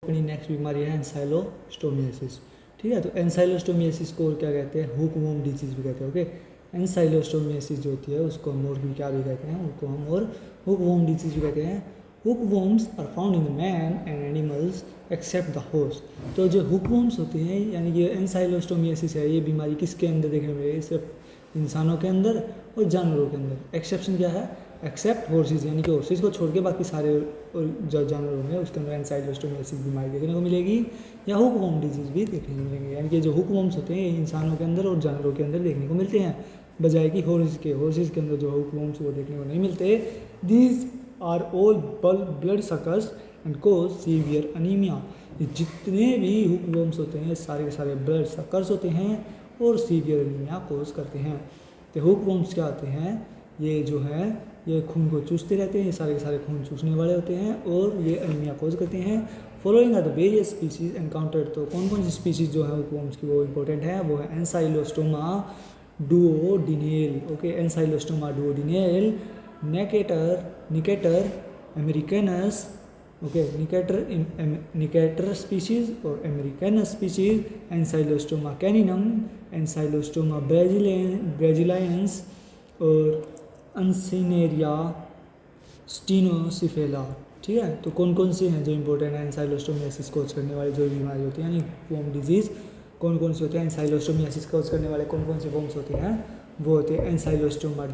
अपनी नेक्स्ट बीमारी है एंसाइलोस्टोमियासिस। ठीक है, तो एंसाइलोस्टोमियासिस को और क्या कहते हैं, हुक वॉर्म डिजीज भी कहते हैं। ओके, एंसाइलोस्टोमियासिस जो होती है उसको हम और भी क्या भी कहते हैं, उसको हम और हुक वॉर्म डिजीज भी कहते हैं। Hook worms are found in the man and animals except the horse. तो जो हुक वॉर्म्स होते हैं यानी कि एंसाइलोस्टोमियासिस है, ये बीमारी किसके अंदर देखने मिलेगी, सिर्फ इंसानों के अंदर और जानवरों के अंदर। एक्सेप्शन क्या है, एक्सेप्ट हॉर्सेज, यानी कि हॉर्सेज को छोड़ के बाकी सारे जो जानवर होंगे उसके अंदर एंसाइलोस्टोमियासिस बीमारी देखने को मिलेगी, या हुक वॉर्म डिजीज भी देखने को मिलेंगे। यानी कि जो हुक वॉर्म्स होते हैं ये इंसानों के अंदर और जानवरों के अंदर देखने को मिलते हैं, बजाय कि हॉर्सेज के अंदर जो हुक वॉर्म्स वो देखने को नहीं मिलते। These are all blood suckers and cause severe anaemia. जितने भी हुक वॉर्म्स होते हैं सारे के सारे ब्लड सकर्स होते हैं और सीवियर अनीमिया कोज करते हैं। तो हुक वॉर्म्स क्या होते हैं, ये जो है ये खून को चूसते रहते हैं, ये सारे के सारे खून चूसने वाले होते हैं और ये अनीमिया कोज करते हैं। Following are the various species encountered. तो कौन कौन सी स्पीसीज जो है हुकवॉर्म्स की वो इंपॉर्टेंट है, वो है ancylostoma duodenale. Okay, ancylostoma duodenale, necator americanus, okay, necator species और americanus species, ancylostoma caninum, ancylostoma braziliense और अंसिनेरिया स्टीनोसिफेला। ठीक है, तो कौन कौन से हैं जो इंपॉर्टेंट है एंसाइलोस्टोमियासिस कोज करने वाली जो बीमारी होती है, यानी वॉर्म डिजीज कौन कौन से होते हैं, एंसाइलोस्टोमियासिस कोज करने वाले कौन कौन से वॉर्म्स होते हैं, वो होते हैं एंसाइलोस्टोमा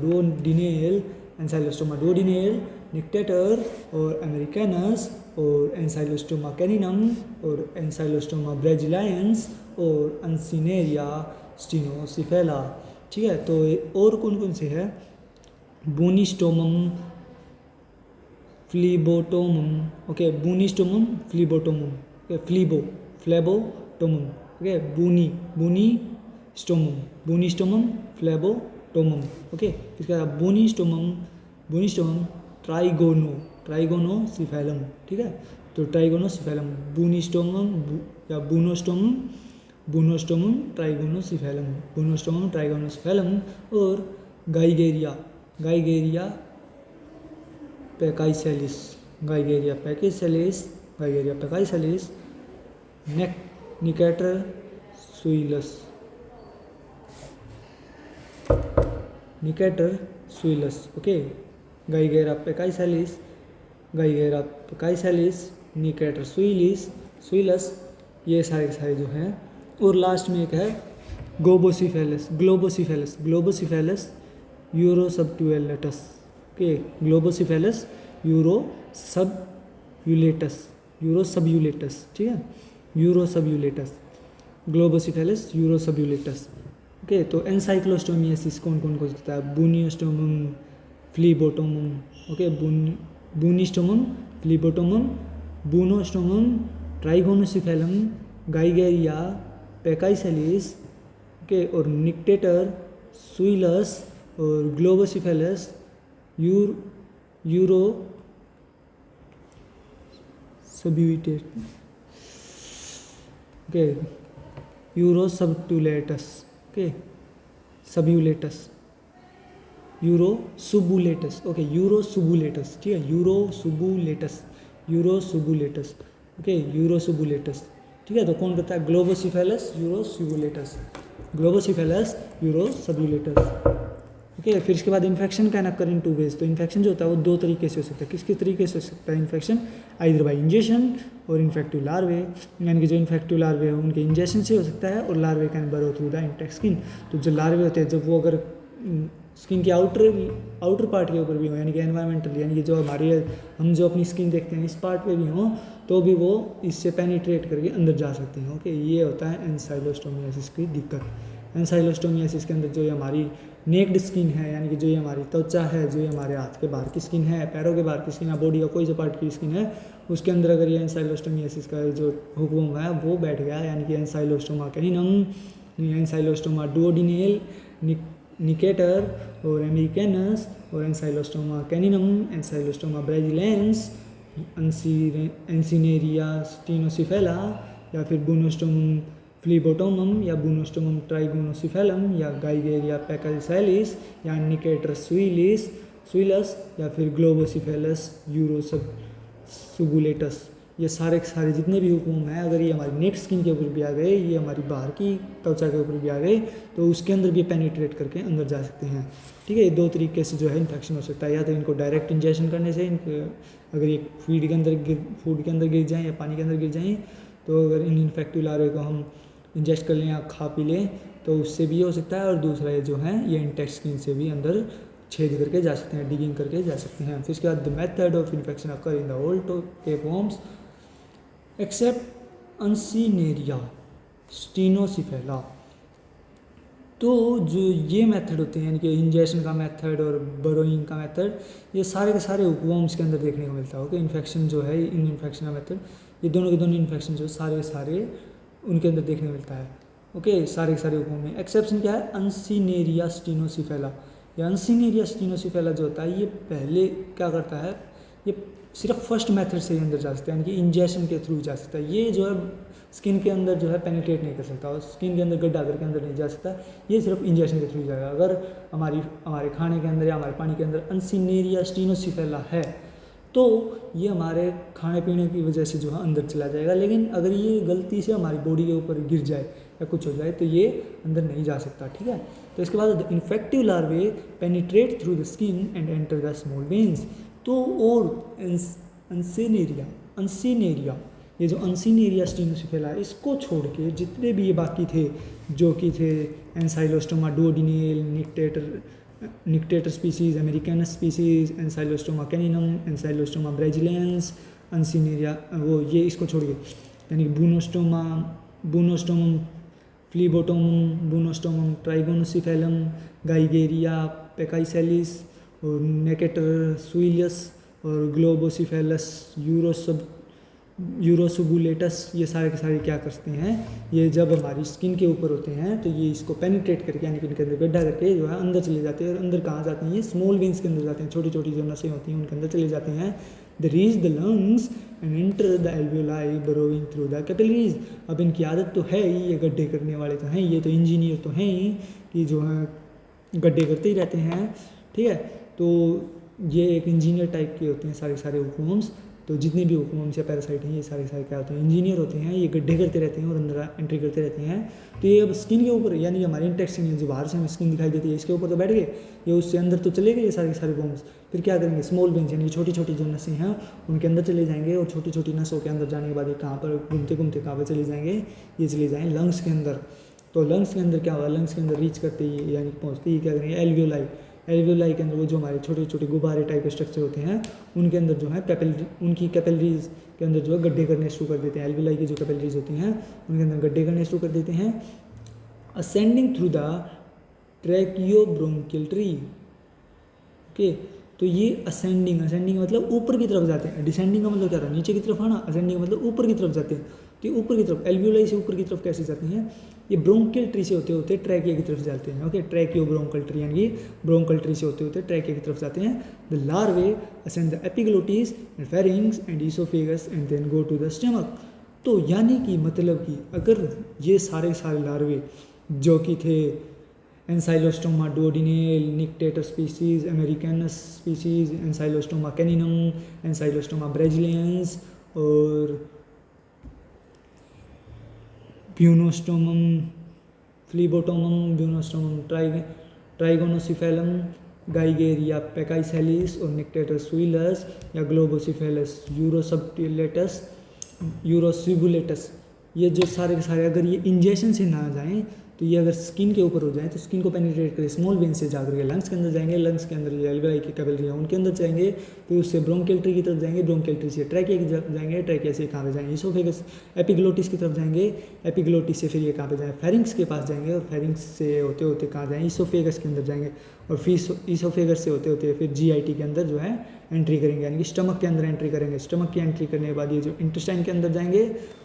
डुओडिनेल, निक्टेटर और अमेरिकनस और एंसाइलोस्टोमा कैनिनम और एंसाइलोस्टोमा ब्रेजिलियंस और अंसिनेरिया स्टीनोसिफेला। ठीक है, तो और कौन कौन से है, बूनिस्टोमम फ्लीबोटोमम, ओके, बूनिस्टोमम फ्लीबोटोमम, ओके, फ्लेबोटोमम, ओके, बूनिस्टोमम फ्लेबोटोमम, ओके। इसके बाद बूनिस्टोमम ट्राइगोनोसिफेलम। ठीक है, तो ट्राइगोनोसिफेलम, बूनिस्टोमम या बूनोस्टोमम ट्राइगोनोसिफेलम और गाइगेरिया पैकाइसेलिस, निकेटर सुइलस, ओके, गाइगेरा पैकाइसेलिस, निकेटर सुइलस, ये सारे जो हैं। और लास्ट में एक है ग्लोबोसिफेलस यूरोसब्यूलेटस, ओके, ग्लोबोसिफेलस यूरोसब्यूलेटस, ठीक है, ग्लोबोसिफेलस यूरोसब्यूलेटस, ओके। तो एंसाइक्लोस्टोमियासिस कौन कौन को होता है, बूनियोस्टोमम फ्लीबोटोमम, ओके, बूनिस्टोमम फ्लीबोटोमम, बूनोस्टोमम ट्राइगोनोसिफेलम, गाइगेरिया पैकाइसेलिस, ओके, और निक्टेटर सुइलस और ग्लोबोसिफेलस यूरो सबयूटेट, ओके, यूरोसब्यूलेटस, ओके, सबयूलेटस, यूरोसुबुलेटस, ओके, यूरोसुबुलेटस, ठीक है, यूरोसुबुलेटस, ओके, यूरोसुबुलेटस। ठीक है, तो कौन करता है, ग्लोबोसिफेलस यूरोसब्यूलेटस। ओके, फिर इसके बाद infection can occur in 2 ways. तो इन्फेक्शन जो होता है वो 2 तरीके से हो सकता है। किस किस तरीके से हो सकता है इन्फेक्शन, आइदर बाई इंजेक्शन और इन्फेक्टिव लार्वे, यानी कि जो इन्फेक्टिव लार्वे है उनके इंजेक्शन से हो सकता है, और लार्वे कैन बरो थ्रू द इंटेक्ट स्किन। तो जो लार्वे होते हैं जब वो अगर स्किन के आउटर पार्ट के ऊपर भी हो, यानी कि एनवायरमेंटल, यानी कि जो हम जो अपनी स्किन देखते हैं इस पार्ट पे भी हों, तो भी वो इससे पेनिट्रेट करके अंदर जा सकते हैं। ओके, ये होता है एंसाइलोस्टोमियासिस की दिक्कत। एंसाइलोस्टोमियासिस के अंदर जो ये हमारी नेक्ड स्किन है, यानी कि जो ये हमारी त्वचा है, जो ये हमारे हाथ के बाहर की स्किन है, पैरों के बाहर की स्किन है, बॉडी का कोई जो पार्ट की स्किन है, उसके अंदर अगर ये एंसाइलोस्टोमियासिस का जो हुक्म है वो बैठ गया, यानी कि Ancylostoma caninum, Ancylostoma duodenale, Nicator और अमेरिकनस और एंसाइलोस्टोमा कैनिनम, एंसाइलोस्टोमा ब्रेजिलेंस, एंसिनेरिया स्टीनोसिफेला, या फिर बूनोस्टोमम फ्लीबोटोमम या बूनोस्टोमम ट्राइगोनोसिफेलम या गाइगेरिया पैकाइसेलिस या निकेटर सुइलस या फिर ग्लोबोसिफेलस यूरोसब्यूलेटस। ये सारे के सारे जितने भी हुक वूम हैं, अगर ये हमारी नेक स्किन के ऊपर भी आ गए, ये हमारी बाहर की त्वचा के ऊपर भी आ गए, तो उसके अंदर भी पेनिट्रेट करके अंदर जा सकते हैं। ठीक है, ये 2 तरीके से जो है इन्फेक्शन हो सकता है, या तो इनको डायरेक्ट इंजेक्शन करने से, इनके अगर ये फूड के अंदर गिर जाएँ या पानी के अंदर गिर जाएँ, तो अगर इन इन्फेक्टिव लार्वे को हम इंजेस्ट कर लें या खा पी लें तो उससे भी हो सकता है। और दूसरा ये जो है ये इंटेक्ट स्किन से भी अंदर छेद करके जा सकते हैं, डिगिंग करके जा सकते हैं। फिर उसके बाद the method of infection occur in the old tape worms except uncinaria stenocephala. तो जो ये मेथड होते हैं, यानी कि इंजेक्शन का मेथड और बरोइंग का मेथड, ये सारे के सारे हुकवॉर्म्स के अंदर देखने को मिलता है। ओके, इन्फेक्शन जो है, इन इन्फेक्शन का मेथड, ये दोनों के दोनों इन्फेक्शन जो सारे के सारे उनके अंदर देखने को मिलता है। ओके, सारे के सारे हुकवॉर्म में एक्सेप्शन क्या है, अंसिनेरिया स्टीनोसिफेला। ये अंसिनेरिया स्टीनोसिफेला जो होता है, ये पहले क्या करता है, ये सिर्फ फर्स्ट मेथड से ही अंदर जा सकता है, यानी कि इंजेक्शन के थ्रू जा सकता है। ये जो है स्किन के अंदर जो है पेनिट्रेट नहीं कर सकता, और स्किन के अंदर गड्ढा करके अंदर नहीं जा सकता, ये सिर्फ इंजेक्शन के थ्रू जाएगा। अगर हमारे खाने के अंदर या हमारे पानी के अंदर अंसिनेरिया स्टीनोसिफेला है, तो ये हमारे खाने पीने की वजह से जो है अंदर चला जाएगा। लेकिन अगर ये गलती से हमारी बॉडी के ऊपर गिर जाए या कुछ हो जाए, तो ये अंदर नहीं जा सकता। ठीक है, तो इसके बाद the infective larvae penetrate through the skin and enter the small veins. तो और अंसिनेरिया, ये जो अंसिनेरिया स्टीनोसिफेला है, इसको छोड़ के जितने भी ये बाकी थे, जो कि थे ancylostoma duodenale, necator species, americanus species, ancylostoma caninum, ancylostoma braziliense, uncinaria, वो ये इसको छोड़ के, यानी कि बूनोस्टोमम फ्लीबोटोमम, बूनोस्टोमम ट्राइगोनोसिफेलम, गाइगेरिया पेकाइसेलिस और नेकेटर सुइलियस और ग्लोबोसिफेलस यूरोसुबुलेटस, ये सारे के सारे क्या करते हैं, ये जब हमारी स्किन के ऊपर होते हैं तो ये इसको पेनिट्रेट करके, यानी कि इनके अंदर गड्ढा करके जो है अंदर चले जाते हैं। और अंदर कहाँ जाते हैं, ये स्मॉल वेन्स के अंदर जाते हैं, छोटी छोटी जो नसें होती हैं उनके अंदर चले जाते हैं। They reach the lungs and enter the alveoli burrowing through the capillaries. अब इनकी आदत तो है ही, ये गड्ढे करने वाले तो हैं, ये तो इंजीनियर तो हैं ही कि जो है गड्ढे करते ही रहते हैं। ठीक है, तो ये एक इंजीनियर टाइप के होते हैं सारे सारे हुकूम्स। तो जितने भी हुकूम्स या पैरासाइट हैं, ये सारे सारे क्या होते हैं, इंजीनियर होते हैं। ये गड्ढे करते रहते हैं और अंदर एंट्री करते रहते हैं। तो ये अब स्किन के ऊपर, यानी हमारी इंटेस्टाइन जो बाहर से हमें स्किन दिखाई देती है, इसके ऊपर तो बैठ गए, ये उससे अंदर तो चले गए ये सारे के सारे वॉर्म्स। फिर क्या करेंगे, स्मॉल वेन्स यानी छोटी छोटी जो नसें हैं उनके अंदर चले जाएंगे, और छोटी छोटी नसों के अंदर जाने के बाद ये कहाँ पर घूमते घूमते कहाँ पर चले जाएंगे, ये चले जाएँ लंग्स के अंदर। तो लंग्स के अंदर क्या हुआ, लंग्स के अंदर रीच करते ही यानी पहुँचते ही क्या करेंगे, एल्वियोलाई के अंदर वो जो हमारे छोटे छोटे गुब्बारे टाइप के स्ट्रक्चर होते हैं, उनके अंदर जो है उनकी कैपिलरीज के अंदर जो है गड्ढे करने शुरू कर देते हैं। एल्वियोलाई की जो कैपिलरीज होती हैं उनके अंदर गड्ढे करने शुरू कर देते हैं। Ascending through the tracheobronchial tree. Okay, तो ये असेंडिंग मतलब ऊपर की तरफ जाते हैं। डिसेंडिंग का मतलब क्या था, नीचे की तरफ आना। असेंडिंग मतलब ऊपर की तरफ जाते हैं। तो ये ऊपर की तरफ, एल्वियोलाई से ऊपर की तरफ कैसे जाते हैं, ये ब्रोंकियल ट्री से होते होते ट्रैकिया की तरफ जाते हैं। ओके, ट्रैकियोब्रोंकियल ट्री यानी कि ब्रोंकियल ट्री से होते होते ट्रैकिया की तरफ जाते हैं। The larvae ascend the epiglottis and pharynx and oesophagus and then go to the stomach. तो यानी कि मतलब कि अगर ये सारे सारे लार्वे जो कि थे ancylostoma duodenale, necator species, americanus species, ancylostoma caninum, ancylostoma braziliense और ब्यूनोस्टोमम फ्लीबोटोमम, ब्यूनोस्टोमम ट्राइगोनोसिफेलम, गाइगेरिया पेकाइसेलिस और निक्टेटर सुइलस या ग्लोबोसिफेलस यूरोसिबुलेटस, ये जो सारे के सारे अगर ये इंजेक्शन से ना जाएं, तो ये अगर स्किन के ऊपर हो जाए तो स्किन को पेनिट्रेट करे, स्मॉल वेन से जाकर के लंग्स के अंदर जाएंगे, लंग्स के अंदर ये एल्वियोलाई की कैपिलरी है उनके अंदर जाएंगे, फिर उससे ब्रोंकियल ट्री की तरफ जाएंगे, ब्रोंकियल ट्री से ट्रैकिया की तरफ जाएंगे, ट्रैकिया से कहाँ पे जाएंगे, ईसोफेगस एपिग्लोटिस की तरफ जाएंगे, एपिग्लोटिस से फिर ये कहाँ पे जाएंगे, फेरिंग्स के पास जाएंगे, और फेरिंग्स से होते होते कहाँ जाएंगे, ईसोफेगस के अंदर जाएंगे, और फिर ईसोफेगस से होते होते फिर जीआईटी के अंदर जो है एंट्री करेंगे, यानी कि स्टमक के अंदर एंट्री करेंगे। स्टमक की एंट्री करने के बाद ये जो इंटेस्टाइन के अंदर जाएंगे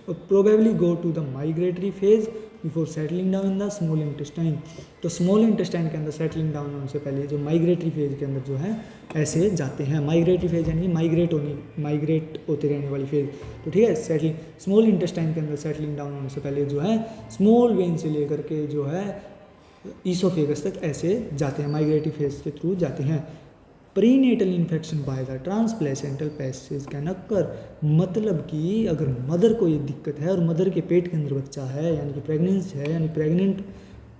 और probably go to the migratory phase before settling down in the small intestine. तो स्मॉल इंटेस्टाइन के अंदर सेटलिंग डाउन होने से पहले जो माइग्रेटरी फेज के अंदर जो है ऐसे जाते हैं। माइग्रेटरी फेज यानी माइग्रेट होते रहने वाली फेज। तो ठीक है, सेटलिंग स्मॉल इंटेस्टाइन के अंदर सेटलिंग डाउन होने से पहले जो है स्मॉल वेन से लेकर के जो है ईसोफेगस तक ऐसे जाते हैं, माइग्रेटरी फेज के थ्रू जाते हैं। Prenatal infection by the ट्रांसप्लेसेंटल passage can occur, मतलब कि अगर मदर को ये दिक्कत है और मदर के पेट के अंदर बच्चा है यानी कि प्रेगनेंस है यानी प्रेग्नेंट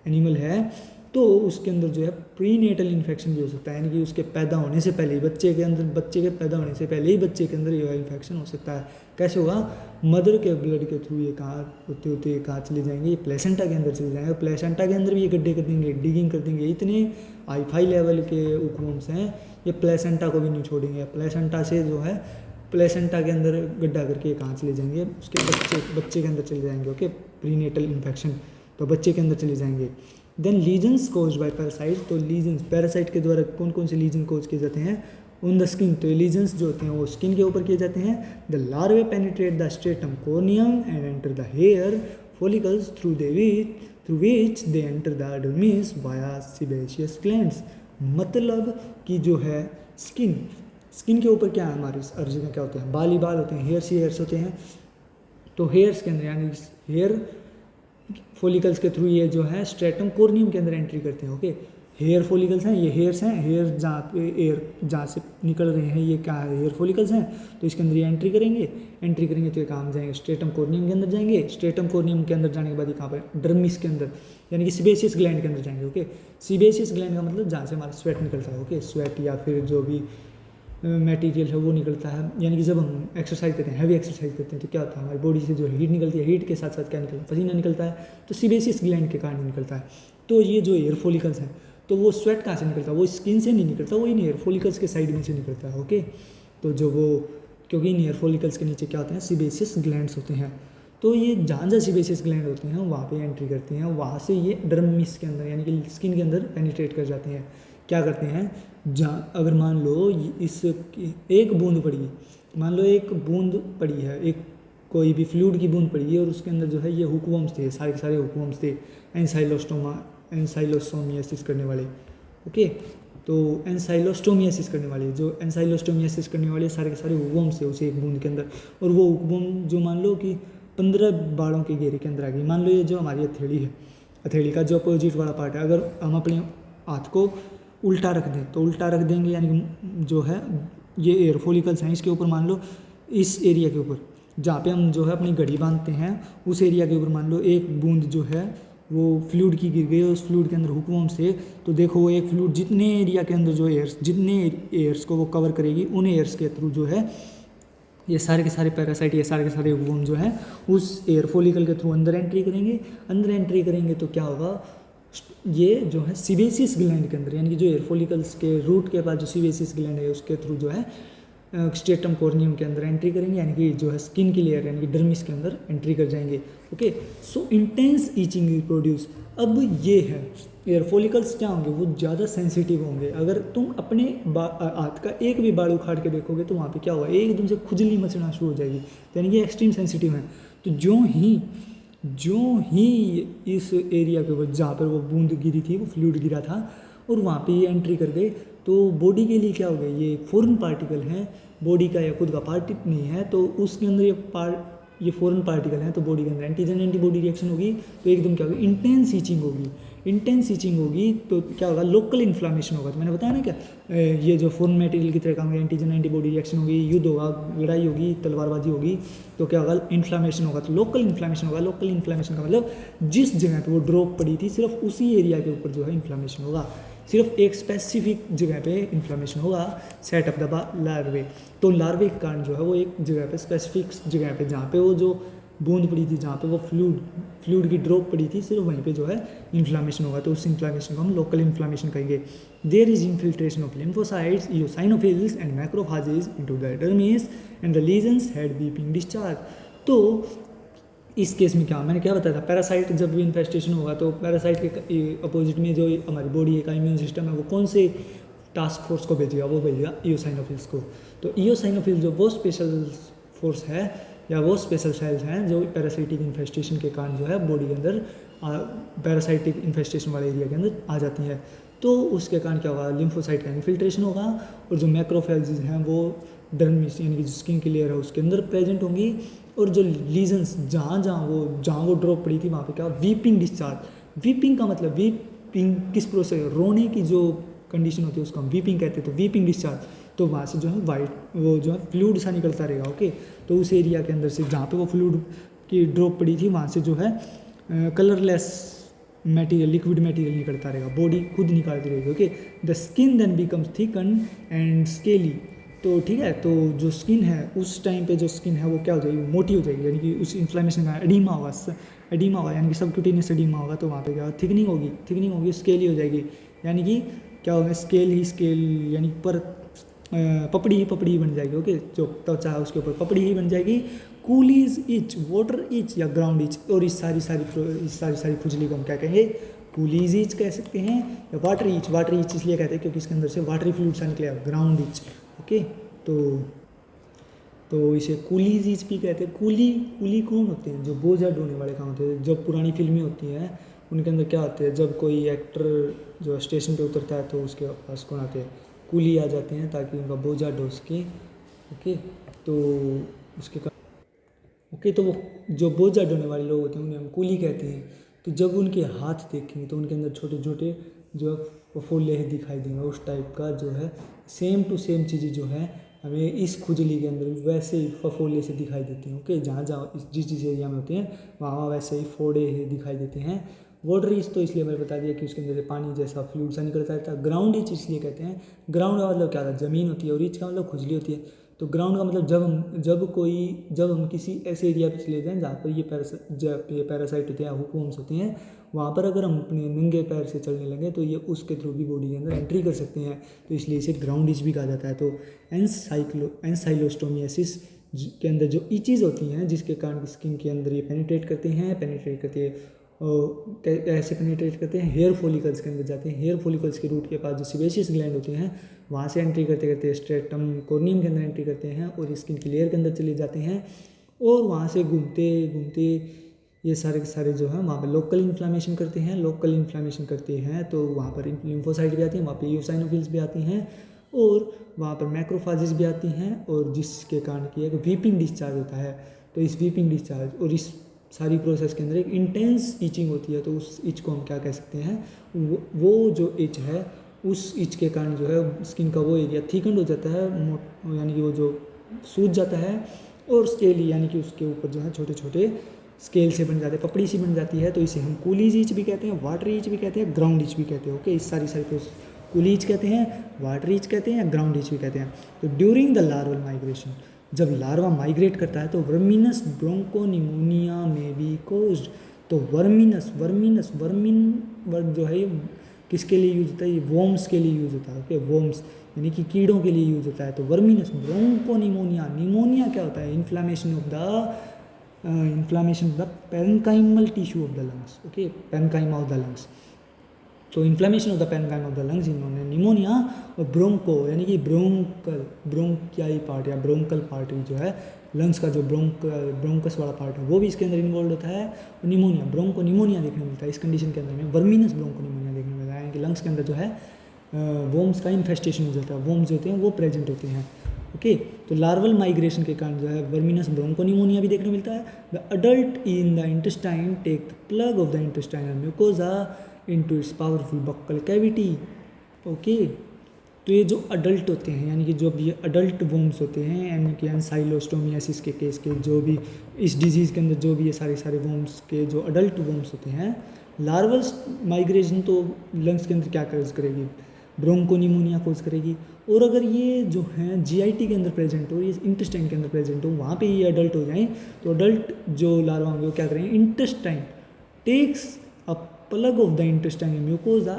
एनिमल है, तो उसके अंदर जो है प्रीनेटल इन्फेक्शन भी हो सकता है, यानी कि उसके पैदा होने से पहले ही बच्चे के पैदा होने से पहले ही बच्चे के अंदर ये इन्फेक्शन हो सकता है। कैसे होगा? मदर के ब्लड के थ्रू ये कहाँ होते होते कहाँ चले जाएंगे, ये प्लेसेंटा के अंदर चले जाएंगे। प्लेसेंटा के अंदर भी ये गड्ढे कर देंगे, डिगिंग कर देंगे। इतने हाई लेवल के हुकूम्स हैं, ये प्लेसेंटा को भी नहीं छोड़ेंगे। प्लेसेंटा से जो है प्लेसेंटा के अंदर गड्ढा करके कहाँ चले जाएंगे, उसके बच्चे के अंदर चले जाएंगे। ओके, प्रीनेटल इन्फेक्शन तो बच्चे के अंदर चले जाएंगे। Then lesions caused by parasite, तो लीजन्स पैरासाइट के द्वारा कौन कौन से लीजन कोज किए जाते हैं? ऑन द स्किन, तो ये लीजन्स जो होते हैं वो स्किन के ऊपर किए जाते हैं। The larvae penetrate the stratum corneum and enter the hair follicles through which they enter the dermis via sebaceous glands, मतलब कि जो है स्किन के ऊपर क्या है, हमारे अर्ज में क्या होते हैं? बाल ही बाल होते हैं, हेयर्स होते हैं। तो हेयर्स के अंदर यानी हेयर फॉलिकल्स के थ्रू ये जो है स्ट्रेटम कोर्नियम के अंदर एंट्री करते हैं। ओके, हेयर फॉलिकल्स हैं, ये हेयर्स हैं, हेयर जहाँ से निकल रहे हैं ये क्या है? हेयर फॉलिकल्स हैं। तो इसके अंदर ये एंट्री करेंगे तो ये कहाँ जाएंगे? स्ट्रेटम कोर्नियम के अंदर जाएंगे। स्ट्रेटम कोर्नियम के अंदर जाने के बाद ये कहाँ पर? डर्मिस के अंदर यानी कि सीबेशियस ग्लैंड के अंदर जाएंगे। ओके, सीबेशियस ग्लैंड का मतलब जहाँ से हमारा स्वेट निकलता है। ओके, स्वेट या फिर जो भी मटेरियल है वो निकलता है, यानी कि जब हम एक्सरसाइज करते हैं, हैवी एक्सरसाइज करते हैं तो क्या होता है? हमारी बॉडी से जो हीट निकलती है, हीट के साथ साथ क्या निकलता है? पसीना निकलता है। तो सीबेशियस ग्लैंड के कारण निकलता है। तो ये जो एयर फॉलिकल्स हैं, तो वो स्वेट कहाँ से निकलता है? वो स्किन से नहीं निकलता, वो इन एयर फॉलिकल्स के साइड में से निकलता है। ओके, तो जो वो क्योंकि इन एयर फॉलिकल्स के नीचे क्या होते हैं? सीबेशियस ग्लैंड्स होते हैं। तो ये जहाँ सीबेशियस ग्लैंड होते हैं वहाँ पे एंट्री करते हैं, वहाँ से ये डर्मिस के अंदर यानी कि स्किन के अंदर पेनिट्रेट कर जाते हैं। क्या करते हैं? जहाँ अगर मान लो इस एक बूंद पड़ी, मान लो एक बूंद पड़ी है, एक कोई भी फ्लूइड की बूंद पड़ी है और उसके अंदर जो है ये हुकवर्म्स थे, सारे के सारे हुकवर्म्स थे एंसाइलोस्टोमियासिस करने वाले। ओके, तो एंसाइलोस्टोमियासिस करने वाले जो एंसाइलोस्टोमियासिस करने वाले सारे के सारे हुकवर्म्स थे उस एक बूंद के अंदर। और वो हुकवर्म जो मान लो कि 15 बाड़ों के घेरे के अंदर आ गई। मान लो ये जो हमारी हथेली है, हथेली का जो अपोजिट वाला पार्ट है, अगर हम अपने हाथ को उल्टा रख दें तो उल्टा रख देंगे यानी कि जो है ये एयर फॉलिकल्स हैं, इसके ऊपर मान लो इस एरिया के ऊपर जहाँ पे हम जो है अपनी घड़ी बांधते हैं उस एरिया के ऊपर मान लो एक बूंद जो है वो फ्लूइड की गिर गई, उस फ्लूइड के अंदर हुकवर्म्स थे। तो देखो वो एक फ्लूइड जितने एरिया के अंदर जो जितने एयर्स को वो कवर करेगी उन एयर्स के थ्रू जो है ये सारे के सारे पैरासाइट, ये सारे के सारे हुकवर्म जो है उस एयर फॉलिकल के थ्रू अंदर एंट्री करेंगे। तो क्या होगा? ये जो है सीबेशियस ग्लैंड के अंदर यानी कि जो एयर फॉलिकल्स के रूट के पास जो सीबेशियस ग्लैंड है उसके थ्रू जो है स्ट्रेटम कोर्नियम के अंदर एंट्री करेंगे, यानी कि जो है स्किन की लेयर यानी कि डर्मिस के अंदर एंट्री कर जाएंगे। Okay, so intense itching will produce. अब ये है एयर फॉलिकल्स क्या होंगे? वो ज़्यादा सेंसिटिव होंगे। अगर तुम अपने हाथ का एक भी बाल उखाड़ के देखोगे तो वहाँ पे क्या होगा? एकदम से खुजली मचना शुरू हो जाएगी, यानी कि एक्सट्रीम सेंसिटिव है। तो जो ही इस एरिया के ऊपर जहाँ पर वो बूंद गिरी थी, वो फ्लूइड गिरा था और वहाँ पे ये एंट्री कर गए, तो बॉडी के लिए क्या हो गया? ये फॉरेन पार्टिकल है, बॉडी का या खुद का पार्ट नहीं है, तो उसके अंदर ये फॉरेन पार्टिकल हैं, तो बॉडी के अंदर एंटीजन एंटीबॉडी रिएक्शन होगी, तो एकदम क्या होगी? इंटेंस ईचिंग होगी। तो क्या होगा? लोकल इन्फ्लामेशन होगा। तो मैंने बताया ना क्या ये जो फॉरेन मटेरियल की तरह काम करेगा, एंटीजन एंटीबॉडी रिएक्शन होगी, युद्ध होगा, लड़ाई होगी, तलवारबाजी होगी, तो क्या होगा? इन्फ्लामेशन होगा। तो लोकल इन्फ्लामेशन होगा। लोकल इन्फ्लामेशन का मतलब जिस जगह पे वो ड्रॉप पड़ी थी सिर्फ उसी एरिया के ऊपर जो है इन्फ्लामेशन होगा, सिर्फ एक स्पेसिफिक जगह पे इन्फ्लामेशन होगा। सेट अप द लार्वे, तो लार्वे के कारण जो है वो एक जगह पे स्पेसिफिक जगह पे जहाँ पे वो जो बूंद पड़ी थी, जहाँ पे वो फ्लूइड की ड्रॉप पड़ी थी, सिर्फ वहीं पे जो है इन्फ्लामेशन होगा। तो उस इन्फ्लामेशन को हम लोकल इन्फ्लामेशन कहेंगे। There is infiltration of lymphocytes, eosinophils and macrophages into the dermis and the lesions had weeping discharge. तो इस केस में क्या मैंने क्या बताया था? पैरासाइट जब भी इन्फेस्टेशन होगा तो पैरासाइट के अपोजिट में जो हमारी बॉडी का इम्यून सिस्टम है वो कौन से टास्क फोर्स को भेजेगा? वो भेजेगा इओसाइनोफिल्स को। तो इओसाइनोफिल जो वो स्पेशल फोर्स है या वो स्पेशल सेल्स हैं जो पैरासाइटिक इन्फेस्टेशन के कारण जो है बॉडी के अंदर पैरासाइटिक इन्फेस्टेशन वाले एरिया के अंदर आ जाती हैं। तो उसके कारण क्या होगा? लिम्फोसाइट का इन्फिल्ट्रेशन होगा और जो मैक्रोफेजेस हैं वो डर्मिस यानी कि जो स्किन की लेयर है उसके अंदर प्रेजेंट होंगी, और जो लीजन्स जहाँ वो ड्रॉप पड़ी थी वहाँ पे क्या? Weeping discharge. वीपिंग का मतलब वीपिंग किस प्रोसेस? रोने की जो कंडीशन होती है उसको हम वीपिंग कहते हैं। तो वीपिंग डिस्चार्ज, तो वहाँ से जो है वाइट वो जो है फ्लूइड सा निकलता रहेगा। ओके, तो उस एरिया के अंदर से जहाँ पे वो फ्लूइड की ड्रॉप पड़ी थी वहाँ से जो है कलरलेस मटेरियल, लिक्विड मटेरियल निकलता रहेगा, बॉडी खुद निकालती रहेगी। Okay, the skin then becomes thicken and scaly. तो ठीक है, तो जो स्किन है उस टाइम पे जो स्किन है वो क्या हो जाएगी, मोटी हो जाएगी, यानी कि उस इन्फ्लेमेशन का एडीमा होगा, एडीमा होगा यानी कि सबक्यूटेनियस एडीमा होगा। तो वहाँ पे क्या थिकनिंग होगी, थिकनिंग होगी, स्केली हो जाएगी, यानी कि क्या होगा, स्केल ही स्केल, यानी पर पपड़ी ही पपड़ी ही बन जाएगी। ओके, जो त्वचा है उसके ऊपर पपड़ी ही बन जाएगी। कूलीज इच, वाटर इच या ग्राउंड इच, और इस सारी खुजली को हम क्या कहेंगे, कूलीज इच कह सकते हैं या वाटर इच। वाटर इच इसलिए कहते हैं क्योंकि इसके अंदर से वाटरी फ्लूइड सा निकलेगा, ग्राउंड इच। ओके, तो इसे कूलीज इच भी कहते हैं। कूली कौन होते हैं, जो बोझा ढोने वाले काम होते हैं। जब पुरानी फिल्में होती हैं उनके अंदर क्या होते हैं, जब कोई एक्टर जो स्टेशन पे उतरता है तो उसके पास कौन आते हैं, कूली आ जाते हैं ताकि उनका बोझा ढो सके। ओके, तो उसके ओके, तो वो जो बोझा ढोने वाले लोग होते हैं उन्हें हम कूली कहते हैं। तो जब उनके हाथ देखेंगे तो उनके अंदर छोटे छोटे जो फफोले दिखाई देंगे, उस टाइप का जो है सेम टू सेम चीज़ें जो है हमें इस खुजली के अंदर वैसे ही फफोले से दिखाई देते हैं। ओके, जहाँ जहाँ जिस एरिया में होते हैं वहाँ वैसे ही फोड़े दिखाई देते हैं। वाटर इच तो इसलिए मैंने बता दिया कि उसके अंदर से पानी जैसा फ्लूइड सा निकलता रहता है। ग्राउंड इच इसलिए कहते हैं, ग्राउंड का मतलब क्या था, ज़मीन होती है, और इच का मतलब खुजली होती है। तो ग्राउंड का मतलब जब हम किसी ऐसे एरिया पे चले जाएं जहाँ पर ये पैरासाइट होते हैं, हुकूम्स होते हैं, वहाँ पर अगर हम अपने नंगे पैर से चलने लगे तो ये उसके थ्रू भी बॉडी के अंदर एंट्री कर सकते हैं। तो इसलिए इसे ग्राउंड इच भी कहा जाता है। तो एंसाइलोस्टोमियासिस के अंदर जो इचेज होती हैं जिसके कारण स्किन के अंदर ये पेनिट्रेट करते हैं ऐसे पेनिट्रेट करते हैं, हेयर फॉलिकल्स के अंदर जाते हैं। हेयर फॉलिकल्स के रूट के पास जो सिबेशियस ग्लैंड होते हैं वहाँ से एंट्री करते करते स्ट्रेटम कॉर्नियम के अंदर एंट्री करते हैं और स्किन की लेयर के अंदर चले जाते हैं, और वहाँ से घूमते घूमते ये सारे के सारे जो है वहाँ पर लोकल इन्फ्लामेशन करते हैं। तो वहाँ पर लिम्फोसाइट भी आती हैं, वहाँ पर यूसाइनोफिल्स भी आती हैं, और वहाँ पर मैक्रोफाजेस भी आती हैं, और जिसके कारण कि एक वीपिंग डिस्चार्ज होता है। तो इस वीपिंग डिस्चार्ज और इस सारी प्रोसेस के अंदर एक इंटेंस ईचिंग होती है। तो उस इच को हम क्या कह सकते हैं, वो जो इच है उस इच के कारण जो है स्किन का वो एरिया थिकंड हो जाता है, यानी कि वो जो सूज जाता है, और स्केली यानी कि उसके ऊपर जो है छोटे छोटे स्केल से बन जाते हैं, पपड़ी सी बन जाती है। तो इसे हम कूलीज इच भी कहते हैं, वाटर इच भी कहते हैं, ग्राउंड इच भी कहते हैं। ओके, इस सारी प्रोसेस कूली इच कहते हैं, वाटर इच कहते हैं या ग्राउंड इच भी कहते हैं। तो ड्यूरिंग द लार्वल माइग्रेशन, जब लार्वा माइग्रेट करता है तो वर्मिनस ब्रोंकोनिमोनिया में बी कोज्ड। तो वर्मिन वर्ड जो है ये किसके लिए यूज होता है, ये वॉर्म्स के लिए यूज होता है। ओके, वॉर्म्स यानी कि कीड़ों के लिए यूज होता है। तो वर्मिनस ब्रोंकोनिमोनिया, निमोनिया क्या होता है, inflammation of the parenchymal tissue of the lungs. Okay, parenchyma of the lungs. तो inflammation of the parenchyma of the lungs, इन्होंने निमोनिया और ब्रोंको यानी कि ब्रोंकियाई पार्ट या ब्रोंकल पार्ट जो है लंग्स का जो ब्रोंकस वाला पार्ट है वो भी इसके अंदर इन्वॉल्व होता है। और निमोनिया, ब्रोंको निमोनिया देखने मिलता है इस कंडीशन के अंदर में, वर्मिनस ब्रोंको निमोनिया देखने मिलता है, यानी कि लंग्स के अंदर जो है वोम्स का इन्फेस्टेशन हो जाता है, वोम्स जो होते हैं वो प्रेजेंट होते हैं। ओके, तो लार्वल माइग्रेशन के कारण जो है वर्मिनस ब्रोंकोनिमोनिया भी देखने को मिलता है। The adult in the intestine take the plug of the intestinal mucosa into its powerful buccal cavity. Okay, तो ये जो अडल्ट होते हैं यानी कि जो भी अडल्ट वोम्स होते हैं, यानी कि एंसाइलोस्टोमियासिस के केस के जो भी इस डिजीज़ के अंदर जो भी ये सारे वोम्स के जो अडल्ट वोम्स होते हैं, लार्वल माइग्रेशन तो लंग्स के अंदर क्या कॉज करेगी, ब्रोंकोनिमोनिया कॉज करेगी। और अगर ये जो हैं जीआईटी के अंदर प्रेजेंट हो, ये इंटेस्टाइन के अंदर प्रेजेंट हो, वहाँ पे ये अडल्ट हो जाएं, तो अडल्ट जो लार्वा होंगे वो क्या करेंगे, intestine takes a plug of the intestinal mucosa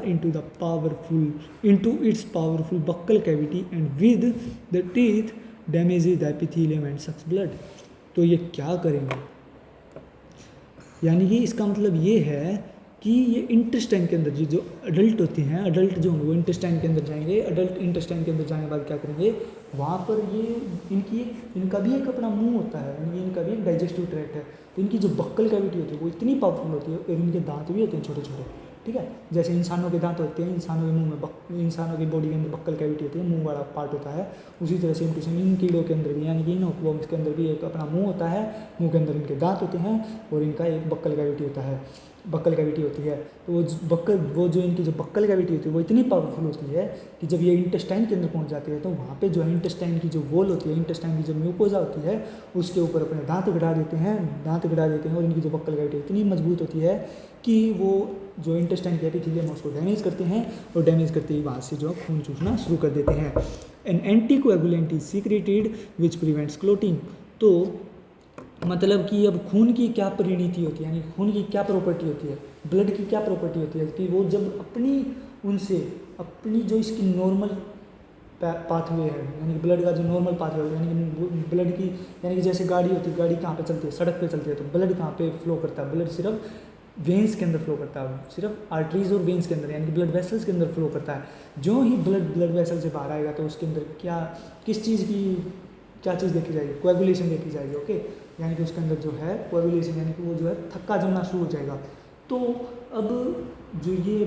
into its powerful buccal cavity and with the teeth damages the epithelium and sucks blood। तो ये क्या करेंगे, यानी कि इसका मतलब ये है कि ये इंटेस्टाइन के अंदर जो अडल्ट होते हैं, अडल्ट जो होंगे वो इंटेस्टाइन के अंदर जाएंगे। अडल्ट इंटेस्टाइन के अंदर जाने के बाद क्या करेंगे, वहाँ पर ये इनका भी एक अपना मुंह होता है, यानी इनका भी एक डाइजेस्टिव ट्रैक्ट है। तो इनकी जो बक्कल कैविटी होती है वो इतनी पावरफुल होती है, और इनके दांत भी होते हैं छोटे छोटे, ठीक है, जैसे इंसानों के दांत होते हैं, इंसानों के मुंह में इंसानों की बॉडी के अंदर बक्कल कैविटी होती है, मुंह वाला पार्ट होता है, उसी तरह सेम टू सेम इन कीड़ों के अंदर भी, यानी कि इन वॉर्म्स के अंदर भी एक अपना मुंह होता है, मुंह के अंदर इनके दांत होते हैं और इनका एक बक्कल कैविटी होता है। बक्कल कैविटी होती है, तो वो जो इनकी जो बक्कल कैविटी होती है वो इतनी पावरफुल होती है कि जब ये इंटेस्टाइन के अंदर पहुंच जाती है तो वहाँ पे जो है इंटेस्टाइन की जो वॉल होती है, इंटेस्टाइन की जो म्यूकोजा होती है, उसके ऊपर अपने दांत गड़ा देते हैं और इनकी जो बक्कल कैविटी इतनी मजबूत होती है कि वो जो इंटेस्टाइन के एपिथेलियम है उसको डैमेज करते हैं, और डैमेज करते ही वहाँ से जो खून चूसना शुरू कर देते हैं। An anticoagulant is secreted which prevents clotting. तो मतलब कि अब खून की क्या परिणति होती है, यानी खून की क्या प्रॉपर्टी होती है, ब्लड की क्या प्रॉपर्टी होती है कि वो जब अपनी जो इसकी नॉर्मल पाथवे है, यानी कि ब्लड का जो नॉर्मल पाथवे है, यानी कि ब्लड की, यानी कि जैसे गाड़ी होती है, गाड़ी कहाँ पे चलती है, सड़क पे चलती है, तो ब्लड कहाँ पे फ्लो करता है, ब्लड सिर्फ वेंस के अंदर फ्लो करता है, सिर्फ आर्टरीज और वेंस के अंदर, यानी कि ब्लड वेसल्स के अंदर फ्लो करता है। जो ही ब्लड वेसल से बाहर आएगा तो उसके अंदर किस चीज़ की क्या चीज़ देखी जाएगी, कोएगुलेशन देखी जाएगी। ओके, यानी कि उसके अंदर जो है कोएगुलेशन, यानी कि वो जो है थक्का जमना शुरू हो जाएगा। तो अब जो ये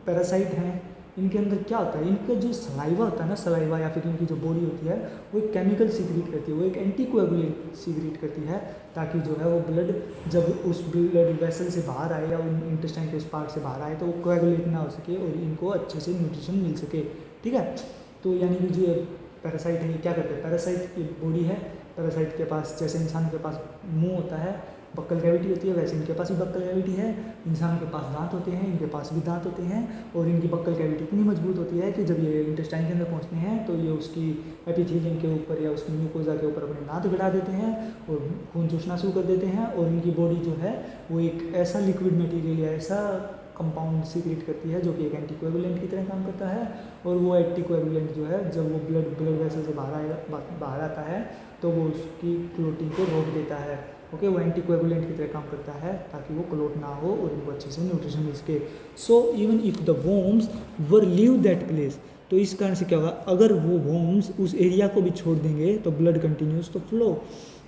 पैरासाइट हैं इनके अंदर क्या होता है, इनका जो सलाइवा होता है ना, सलाइवा या फिर इनकी जो बॉडी होती है वो एक केमिकल सीक्रेट करती है, वो एक एंटीकोएगुलेंट सीक्रेट करती है, ताकि जो है वो ब्लड जब उस ब्लड वेसल से बाहर आए या इंटेस्टाइन के उस पार्ट से बाहर आए तो वो कोएगुलेट ना हो सके और इनको अच्छे से न्यूट्रिशन मिल सके। ठीक है, तो यानी कि जो पैरासाइट है ये क्या करते हैं, पैरासाइट की बॉडी है, पैरासाइट के पास जैसे इंसान के पास मुंह होता है, बक्कल कैविटी होती है, वैसे इनके पास भी बक्कल कैविटी है। इंसान के पास दांत होते हैं, इनके पास भी दांत होते हैं, और इनकी बक्कल कैविटी इतनी मजबूत होती है कि जब ये इंटेस्टाइन के अंदर पहुंचते हैं तो ये उसकी एपिथेलियम के ऊपर या उसकी म्यूकोजा के ऊपर अपने दांत गड़ा देते हैं और खून चूसना शुरू कर देते हैं, और इनकी बॉडी जो है वो एक ऐसा लिक्विड मटेरियल या ऐसा कंपाउंड सीक्रेट करती है जो कि एक एंटीकोएगुलेंट की तरह काम करता है। और वो एंटीकोएगुलेंट जो है जब वो ब्लड वेसल से बाहर आता है तो वो उसकी क्लोटिंग को रोक देता है। ओके, वो एंटीकोएगुलेंट की तरह काम करता है ताकि वो क्लोट ना हो और इनको अच्छे से न्यूट्रिशन मिल सके। So even if the worms were leave that place, तो इस कारण से क्या होगा, अगर वो वॉर्म्स उस एरिया को भी छोड़ देंगे तो ब्लड कंटिन्यूज टू फ्लो।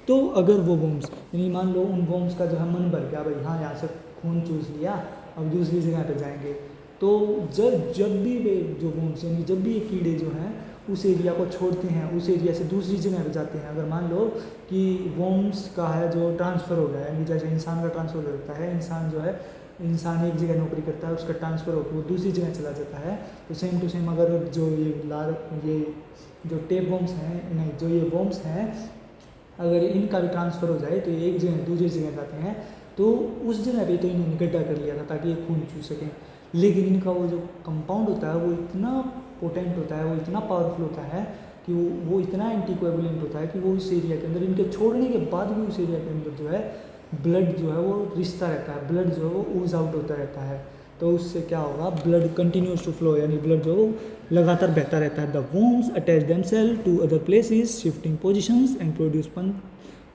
तो अगर वो वॉर्म्स, यानी मान लो उन वॉर्म्स का जो है मन भर गया, भाई हाँ यहाँ से खून चूस लिया, अब दूसरी जगह पे जाएंगे, तो जब भी वे जो वॉर्म्स, यानी जब भी ये कीड़े जो हैं उस एरिया को छोड़ते हैं, उस एरिया से दूसरी जगह पे जाते हैं, अगर मान लो कि वॉर्म्स का है जो ट्रांसफ़र हो गया है, यानी जैसे इंसान का ट्रांसफ़र होता है, इंसान एक जगह नौकरी करता है, उसका ट्रांसफ़र होकर वो दूसरी जगह चला जाता है, तो सेम टू सेम अगर जो ये जो टेप वॉर्म्स हैं, नहीं जो ये वॉर्म्स हैं, अगर इनका भी ट्रांसफ़र हो जाए तो ये एक जगह दूसरी जगह जाते हैं, तो उस जगह पे तो इन्होंने गड्ढा कर लिया था ताकि ये खून चूस सकें, लेकिन इनका वो जो कंपाउंड होता है वो इतना पोटेंट होता है, वो इतना पावरफुल होता है कि वो इतना एंटीकोएगुलेंट होता है कि वो उस एरिया के अंदर, इनके छोड़ने के बाद भी उस एरिया के अंदर जो है ब्लड जो है वो रिश्ता रहता है, ब्लड जो है वो ऊज आउट होता रहता है। तो उससे क्या होगा, ब्लड कंटिन्यूज टू फ्लो, यानी ब्लड जो लगातार बहता रहता है। The worms attach themselves to other places shifting positions and produce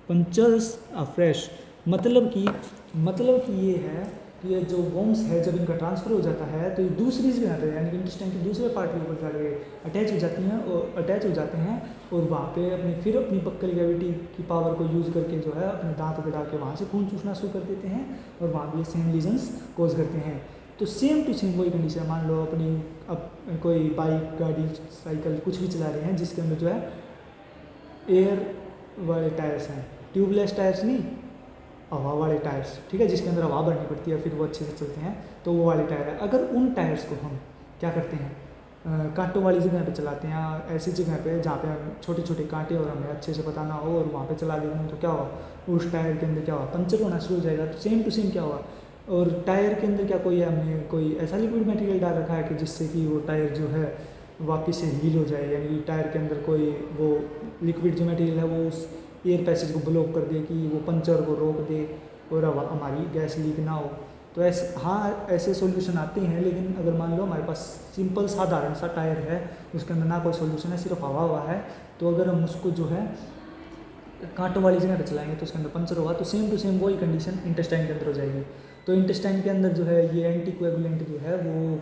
punctures afresh. मतलब कि ये है कि ये जो वॉर्म्स है जब इनका ट्रांसफ़र हो जाता है तो ये दूसरी जगह पे, यानी कि इंटेस्टाइन के दूसरे पार्ट के ऊपर जाकर अटैच हो जाते हैं और वहाँ पे अपनी बक्कल कैविटी की पावर को यूज़ करके जो है अपने दांत गड़ा के वहाँ से खून चूसना शुरू कर देते हैं और वहाँ भी सेम लीजन्स कोज करते हैं। तो सेम टू सेम वही कंडीशन, मान लो अब कोई बाइक, गाड़ी, साइकिल कुछ भी चला रहे हैं जिसके अंदर जो है एयर वाले टायर्स हैं, ट्यूबलेस टायर्स नहीं, हवा वाले टायर्स, ठीक है, जिसके अंदर हवा भरनी पड़ती है फिर वो अच्छे से चलते हैं, तो वो वाले टायर है। अगर उन टायर्स को हम क्या करते हैं, कांटों वाली जगह पे चलाते हैं, ऐसी जगह पे जहाँ पे छोटे छोटे कांटे और हमें अच्छे से पता ना हो और वहाँ पे चला देते हैं, तो क्या होगा, उस टायर के अंदर क्या होगा, पंचर होना शुरू हो जाएगा। तो सेम टू सेम क्या होगा, और टायर के अंदर क्या हमने कोई ऐसा लिक्विड मटेरियल डाल रखा है कि जिससे कि वो टायर जो है वापस से हील हो जाए, यानी कि टायर के अंदर कोई वो लिक्विड जो मटेरियल है वो उस एयर पैसेज को ब्लॉक कर दे कि वो पंचर को रोक दे और हमारी गैस लीक ना हो। तो ऐसे सॉल्यूशन आते हैं, लेकिन अगर मान लो हमारे पास सिंपल साधारण सा टायर है, उसके अंदर ना कोई सॉल्यूशन है, सिर्फ हवा है, तो अगर हम उसको जो है कांटों वाली जगह पर चलाएंगे तो उसके अंदर पंचर होगा। तो सेम टू सेम वही कंडीशन इंटेस्टाइन के अंदर हो जाएगी। तो इंटेस्टाइन के अंदर जो है ये एंटीकोएगुलेंट जो है वो